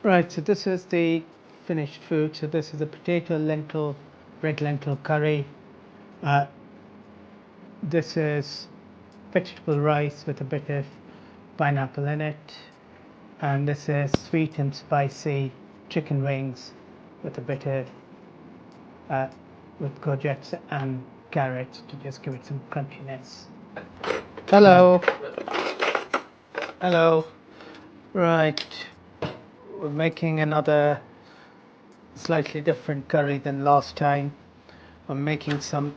Right, so this is the finished food. So this is a potato, lentil, red lentil curry. This is vegetable rice with a bit of pineapple in it. And this is sweet and spicy chicken wings with a bit of with courgettes and carrots to just give it some crunchiness. Hello. Hello. Right. We're making another slightly different curry than last time. I'm making some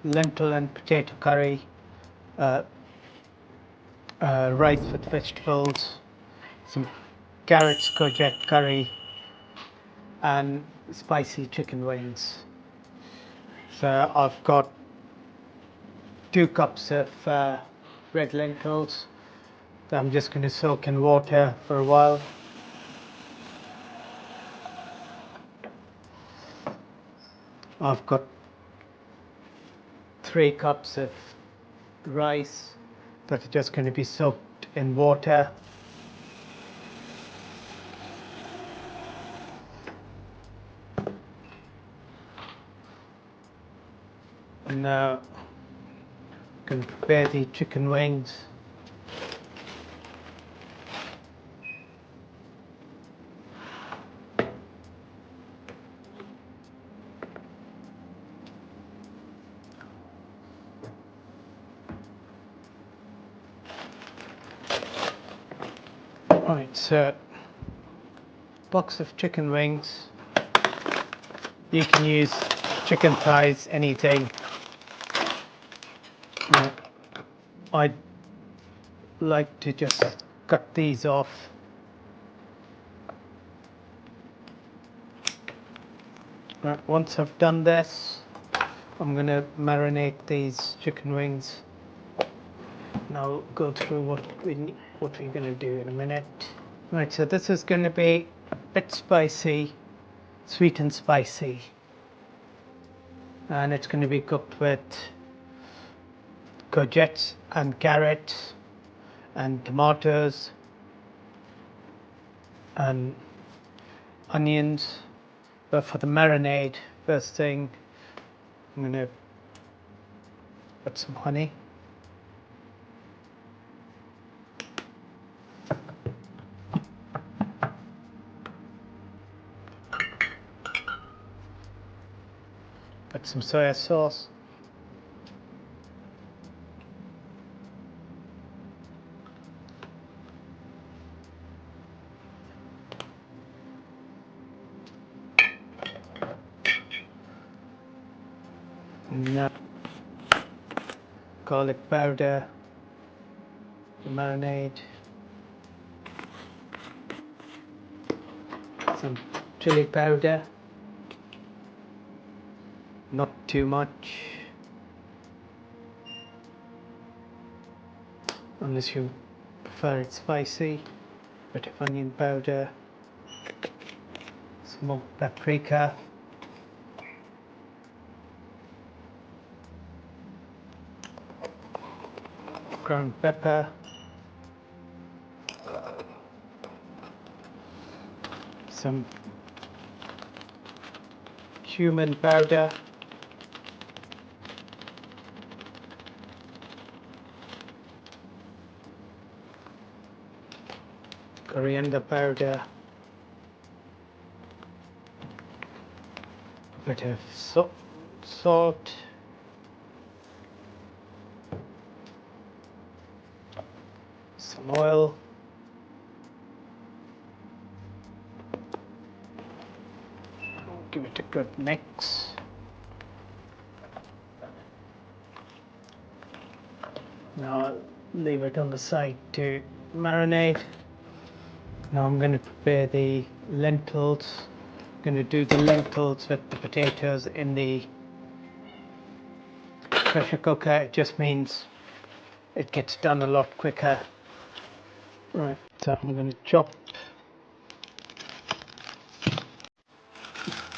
lentil and potato curry, rice with vegetables, some carrots, courgette curry, and spicy chicken wings. So I've got 2 cups of red lentils that I'm just going to soak in water for a while. I've got 3 cups of rice that are just going to be soaked in water. And now I'm going to prepare the chicken wings. Right, so box of chicken wings. You can use chicken thighs, anything. I'd like to just cut these off. Right, once I've done this, I'm going to marinate these chicken wings. And I'll go through what we're going to do in a minute. Right, so this is going to be a bit spicy, sweet and spicy. And it's going to be cooked with courgettes and carrots and tomatoes and onions. But for the marinade, first thing, I'm going to put some honey. Put some soy sauce. Now, garlic powder, the marinade, some chili powder, not too much, unless you prefer it spicy, bit of onion powder, smoked paprika, ground pepper, some cumin powder, coriander powder, a bit of salt, some oil, give it a good mix. Now I'll leave it on the side to marinate. Now I'm going to prepare the lentils. I'm going to do the lentils with the potatoes in the pressure cooker. It just means it gets done a lot quicker. Right, so I'm going to chop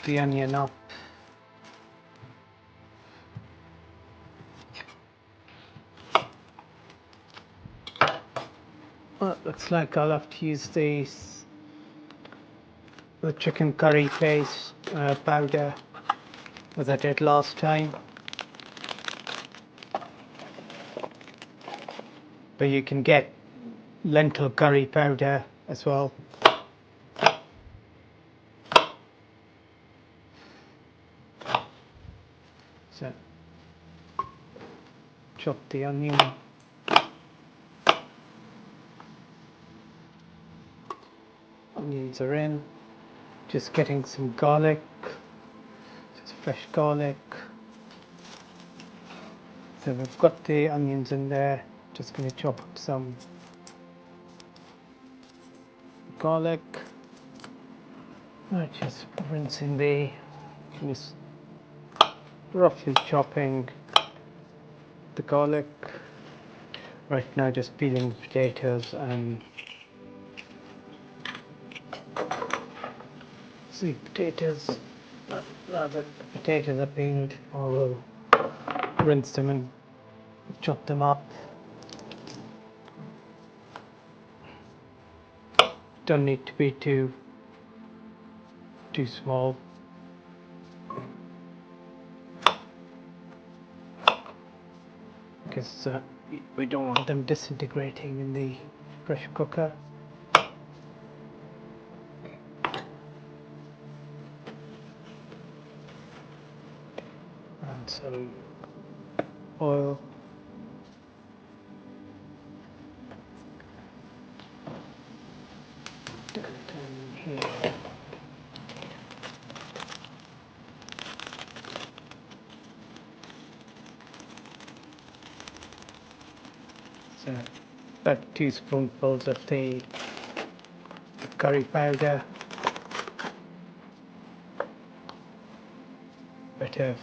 the onion up. Well, it looks like I'll have to use these the chicken curry paste powder as I did last time. But you can get lentil curry powder as well. So chop the onion. Onions are in. Just getting some garlic, just fresh garlic. So we've got the onions in there. Just going to chop up some garlic. Just rinsing just roughly chopping the garlic. Right now just peeling potatoes and see potatoes. Now that the potatoes are peeled, I will rinse them and chop them up. Don't need to be too small. Because we don't want them disintegrating in the pressure cooker. And some oil. Here. So about 2 spoonfuls of the curry powder, bit of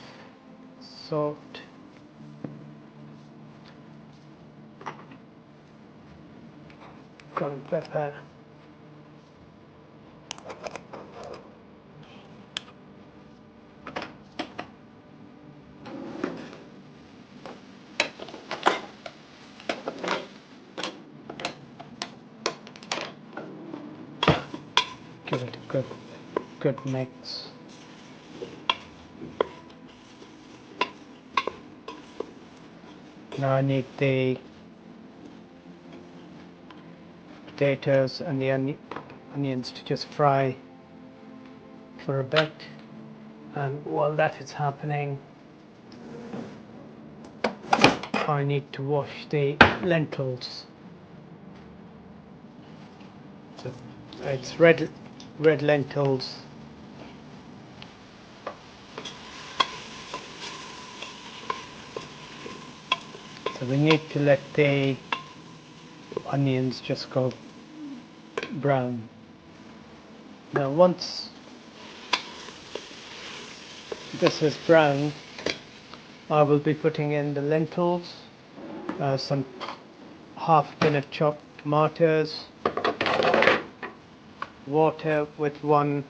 salt, ground pepper, give it a good mix. Now I need the potatoes and the onions to just fry for a bit, and while that is happening I need to wash the lentils. So it's red lentils. So we need to let the onions just go brown. Now once this is brown, I will be putting in the lentils, some half tin of chopped tomatoes, water with 1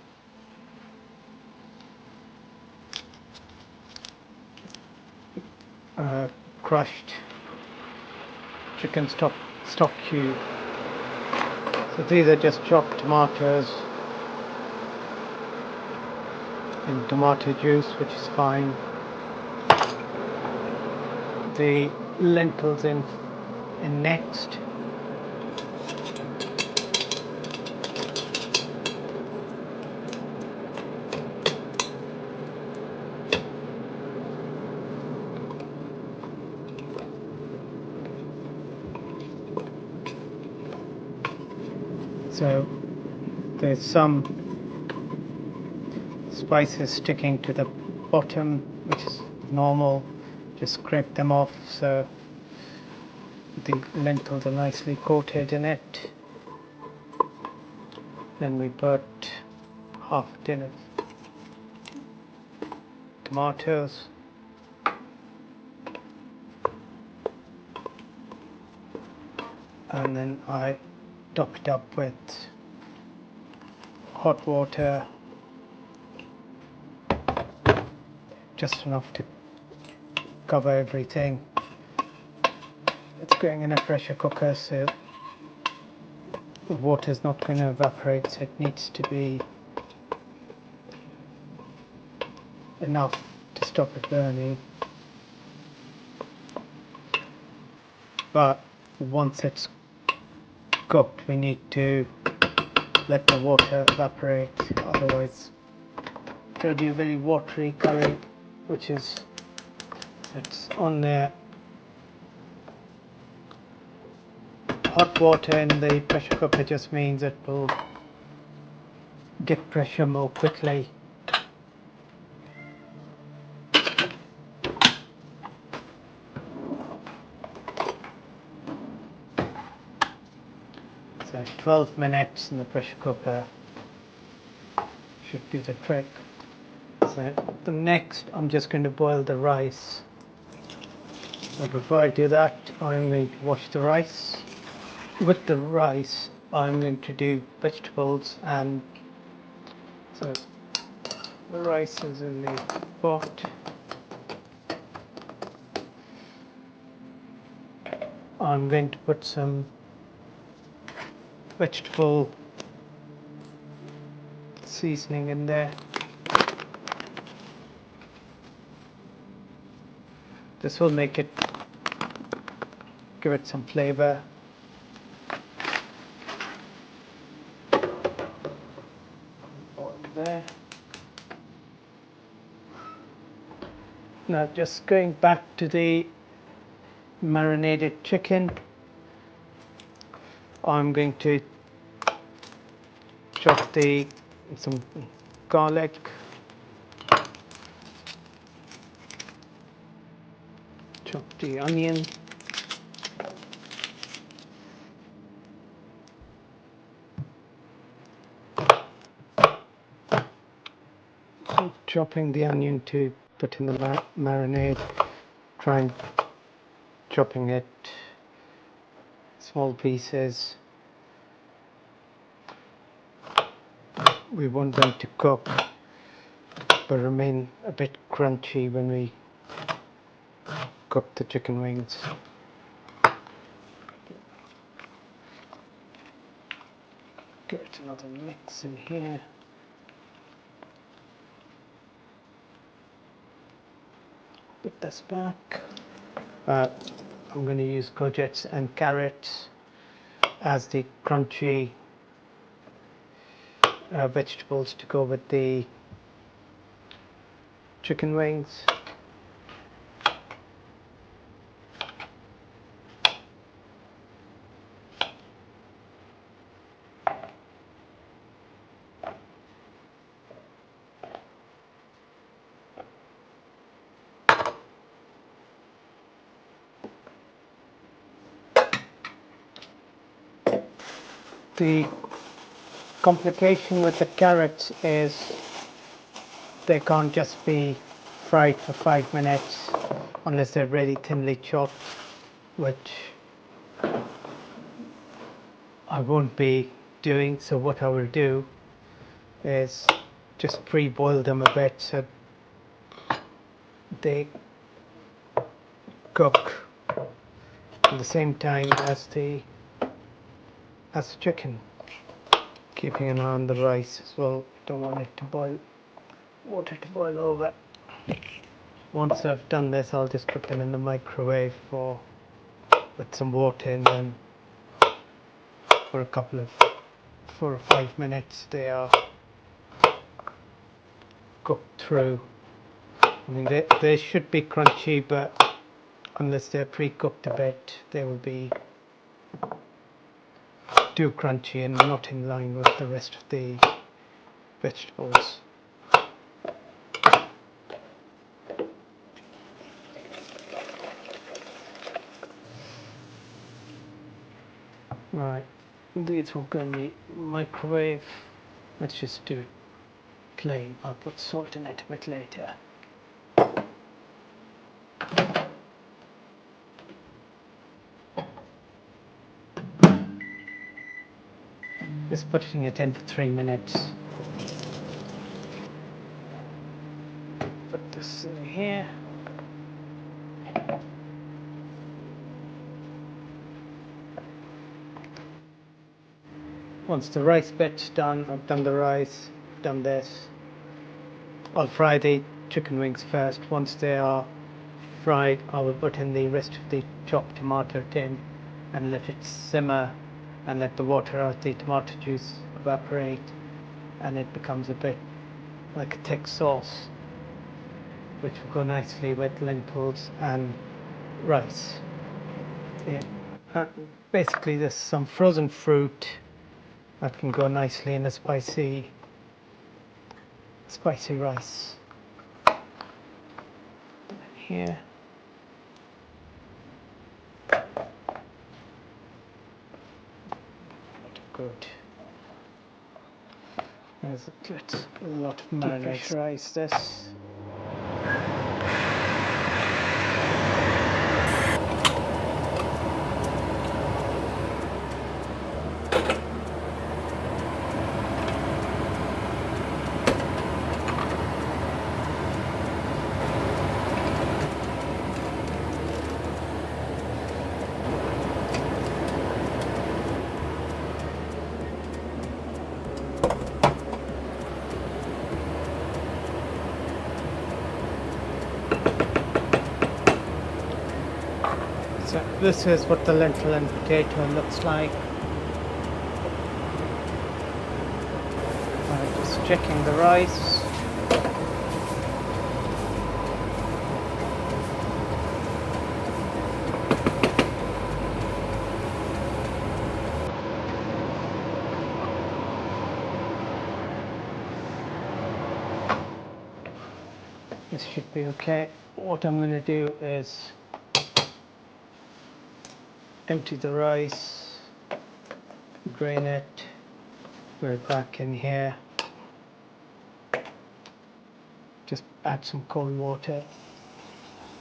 crushed chicken stock cube. So these are just chopped tomatoes in tomato juice, which is fine. The lentils in next. So there's some spices sticking to the bottom, which is normal. Just scrape them off so the lentils are nicely coated in it. Then we put half a tin of tomatoes, and then I top it up with hot water, just enough to cover everything. It's going in a pressure cooker, so the water is not going to evaporate, so it needs to be enough to stop it burning. But once it's cooked, we need to let the water evaporate, otherwise it'll be a very watery curry, which is it's on there. Hot water in the pressure cooker just means it will get pressure more quickly. So 12 minutes in the pressure cooker should do the trick. So the next, I'm just going to boil the rice. So before I do that, I'm going to wash the rice. With the rice, I'm going to do vegetables, and so the rice is in the pot. I'm going to put some vegetable seasoning in there. This will make it, give it some flavor. There. Now just going back to the marinated chicken, I'm going to chop some garlic, chop the onion, chopping the onion to put in the marinade, trying chopping it small pieces. We want them to cook but remain a bit crunchy when we cook the chicken wings. Get another mix in here. Put this back. I'm going to use courgettes and carrots as the crunchy vegetables to go with the chicken wings. The complication with the carrots is they can't just be fried for 5 minutes unless they're really thinly chopped, which I won't be doing. So what I will do is just pre-boil them a bit so they cook at the same time as the chicken. Keeping an eye on the rice as well. Don't want it to boil, water to boil over. Once I've done this, I'll just put them in the microwave with some water in them for a couple of 4 or 5 minutes. They are cooked through. I mean, they should be crunchy, but unless they're pre-cooked a bit, they will be too crunchy and not in line with the rest of the vegetables. Right, these will go in the microwave. Let's just do it plain. I'll put salt in it a bit later. Just putting it in for 3 minutes. Put this in here. Once the rice bit's done, I've done the rice, done this. I'll fry the chicken wings first. Once they are fried, I will put in the rest of the chopped tomato in and let it simmer and let the water out the tomato juice evaporate, and it becomes a bit like a thick sauce, which will go nicely with lentils and rice. Yeah. Basically, there's some frozen fruit that can go nicely in a spicy rice. Here. Good. There's a lot of marinade. Rice this. So this is what the lentil and potato looks like. I'm just checking the rice. This should be okay. What I'm going to do is empty the rice, drain it, put it back in here. Just add some cold water.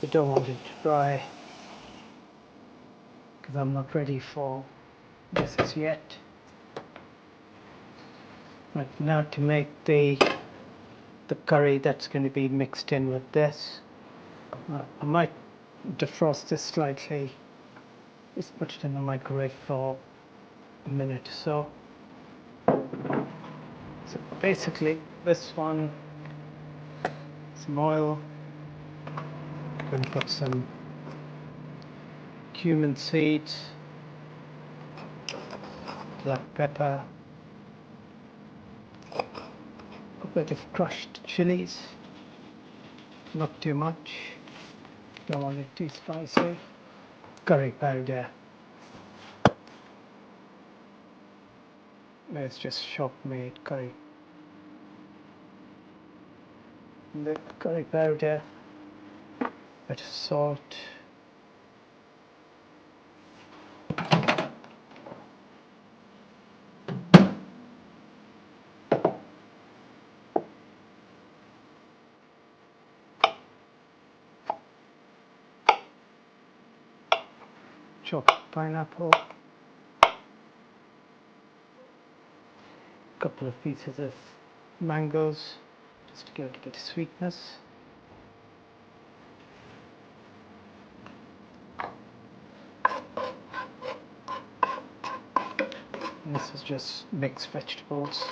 You don't want it to dry because I'm not ready for this as yet. Right, now to make the curry that's going to be mixed in with this. I might defrost this slightly. Just put it in the microwave for a minute or so. So basically this one, some oil, I'm going to put some cumin seeds, black pepper, a bit of crushed chilies, not too much, don't want it too spicy, curry powder. It's just shop made curry. The curry powder, bit of salt, chopped pineapple, couple of pieces of mangoes just to give it a bit of sweetness. And this is just mixed vegetables.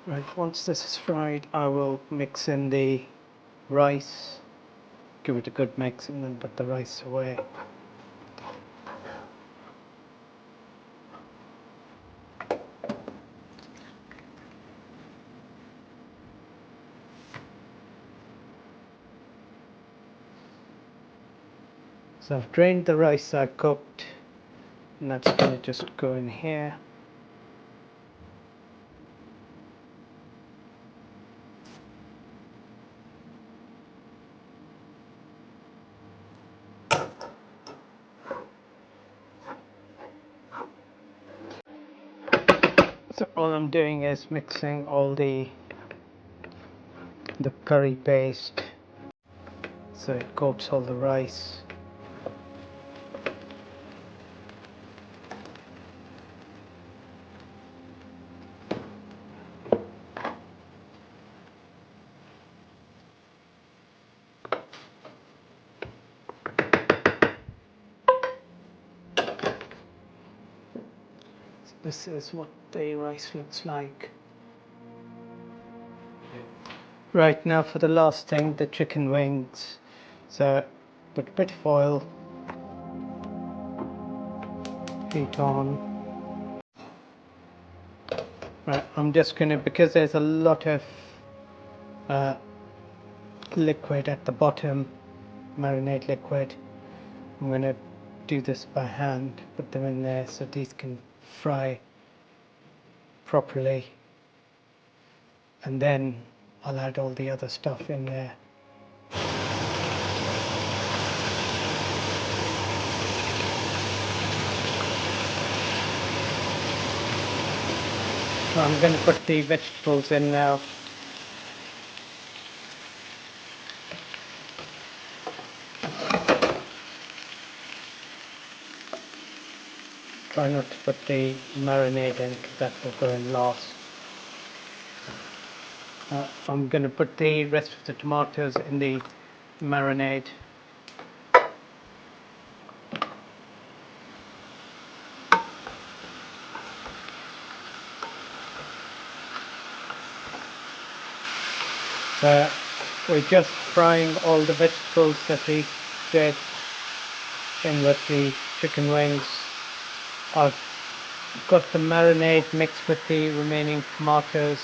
Right, once this is fried, I will mix in the rice, give it a good mix, and then put the rice away. So I've drained the rice I cooked, and that's going to just go in here. So all I'm doing is mixing all the curry paste so it coats all the rice. this is what the rice looks like. Right, now for the last thing, the chicken wings. So put a bit of oil, heat on. Right, I'm just gonna, because there's a lot of liquid at the bottom, marinade liquid, I'm gonna do this by hand, put them in there so these can fry properly, and then I'll add all the other stuff in there. So I'm going to put the vegetables in now. Try not to put the marinade in because that will go in last. I'm going to put the rest of the tomatoes in the marinade. We're just frying all the vegetables that we did in with the chicken wings. I've got the marinade mixed with the remaining tomatoes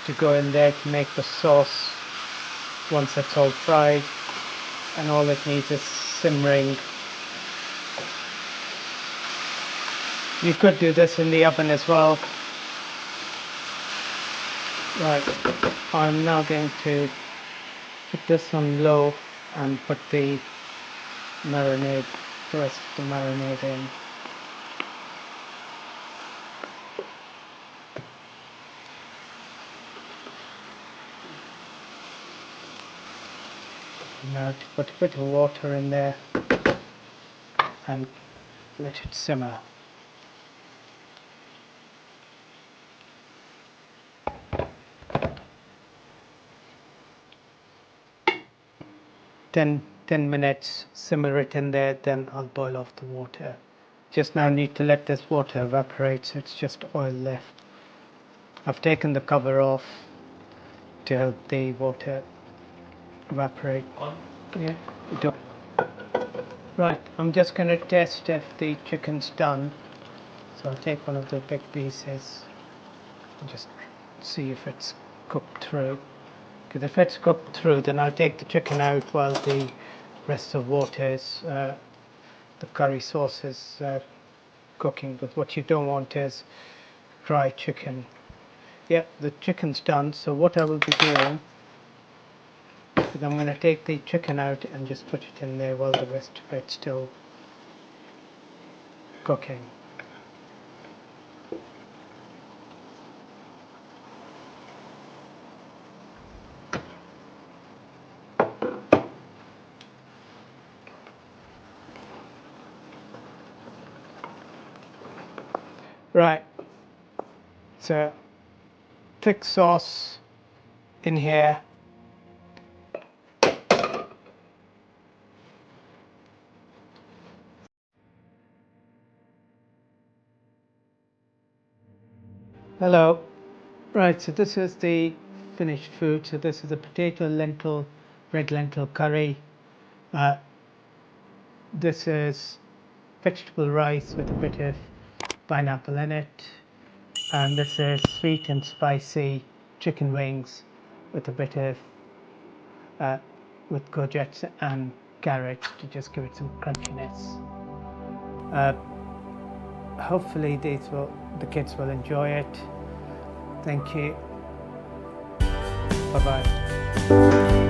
to go in there to make the sauce once it's all fried, and all it needs is simmering. You could do this in the oven as well. Right, I'm now going to put this on low and put the marinade, the rest of the marinade in. Now to put a bit of water in there and let it simmer. Ten minutes, simmer it in there, then I'll boil off the water. Just now need to let this water evaporate, so it's just oil left. I've taken the cover off to help the water evaporate. Yeah, do. Right, I'm just going to test if the chicken's done. So I'll take one of the big pieces and just see if it's cooked through. Because if it's cooked through, then I'll take the chicken out while the rest of water is, the curry sauce is cooking. But what you don't want is dry chicken. Yeah, the chicken's done. So what I will be doing is I'm going to take the chicken out and just put it in there while the rest of it's still cooking. Right, so thick sauce in here. Hello. Right, so this is the finished food. So this is a potato, lentil, red lentil curry. This is vegetable rice with a bit of pineapple in it, and this is sweet and spicy chicken wings with a bit of with courgettes and carrots to just give it some crunchiness. Hopefully the kids will enjoy it. Thank you. Bye bye.